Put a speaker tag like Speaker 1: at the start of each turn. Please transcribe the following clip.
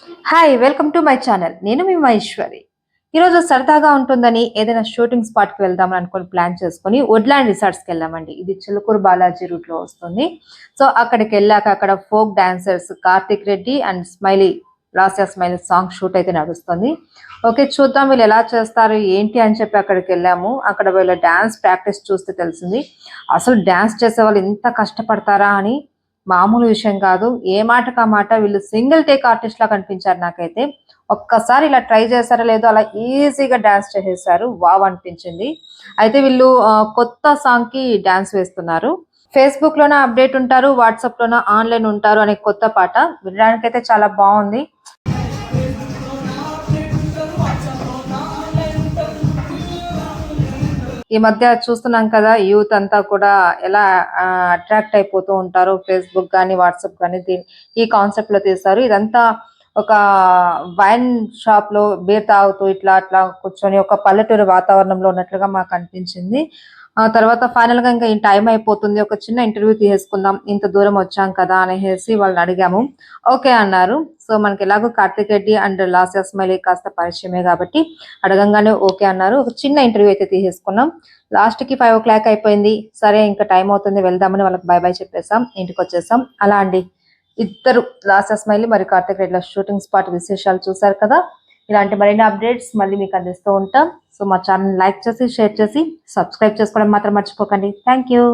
Speaker 1: Hi welcome to my channel. నేను మీ మహేశ్వరి. ఈరోజు సరదాగా ఉంటుందని ఏదైనా షూటింగ్ స్పాట్కి వెళ్దామని అనుకుని ప్లాన్ చేసుకొని వుడ్లాండ్ రిసార్ట్స్కి వెళ్ళామండి. ఇది చిలుకూరు బాలాజీ రూట్లో వస్తుంది. సో అక్కడికి వెళ్ళాక అక్కడ folk dancers Karthik Reddy and smiley Lasya smiley song shoot అయితే నడుస్తుంది. ఓకే, చూద్దాం వీళ్ళు ఎలా చేస్తారు ఏంటి అని చెప్పి అక్కడికి వెళ్ళాము. అక్కడ వీళ్ళ డాన్స్ ప్రాక్టీస్ చూస్తే తెలిసింది అసలు డాన్స్ చేసే వాళ్ళు ఇంత కష్టపడతారా అని. మామూలు విషయం కాదు. ఏ మాటకు ఆ మాట వీళ్ళు సింగిల్ టేక్ ఆర్టిస్ట్ లా కనిపించారు నాకైతే. ఒక్కసారి ఇలా ట్రై చేశారో లేదో అలా ఈజీగా డాన్స్ చేసేసారు. వావ్ అనిపించింది. అయితే వీళ్ళు కొత్త సాంగ్ కి డాన్స్ వేస్తున్నారు. ఫేస్బుక్ లోన అప్డేట్ ఉంటారు, వాట్సాప్ లోన ఆన్లైన్ ఉంటారు అనే కొత్త పాట వినడానికైతే చాలా బాగుంది. ఈ మధ్య చూస్తున్నాం కదా, యూత్ అంతా కూడా ఎలా అట్రాక్ట్ అయిపోతూ ఉంటారు. ఫేస్బుక్ కానీ వాట్సాప్ కానీ ఈ కాన్సెప్ట్ లో తీస్తారు. ఇదంతా ఒక వైన్ షాప్ లో బీర్ తాగుతూ ఇట్లా అట్లా కూర్చొని ఒక పల్లెటూరు వాతావరణంలో ఉన్నట్లుగా మాకు అనిపించింది. ఆ తర్వాత ఫైనల్ గా ఇంకా టైం అయిపోతుంది, ఒక చిన్న ఇంటర్వ్యూ తీసేసుకుందాం, ఇంత దూరం వచ్చాం కదా అనేసి వాళ్ళని అడిగాము. ఓకే అన్నారు. సో మనకి ఎలాగో కార్తిక్ రెడ్డి అండ్ లాస్యా స్మైలీ కాస్త పరిచయమే కాబట్టి అడగంగానే ఓకే అన్నారు. ఒక చిన్న ఇంటర్వ్యూ అయితే తీసేసుకున్నాం. లాస్ట్ కి 5 o'clock అయిపోయింది. సరే ఇంకా టైం అవుతుంది వెళ్దామని వాళ్ళకి బై బై చెప్పేసాం, ఇంటికి వచ్చేసాం. అలా అండి, ఇద్దరు లాస్యా స్మైలీ మరియు కార్తిక్ రెడ్డిల షూటింగ్ స్పాట్ విశేషాలు చూసారు కదా. ఇలాంటి మరిన్ని అప్డేట్స్ మళ్ళీ మీకు అందిస్తూ ఉంటాం. సో మా ఛానల్ లైక్ చేసి షేర్ చేసి సబ్స్క్రైబ్ చేసుకోవడం మాత్రం మర్చిపోకండి. Thank you.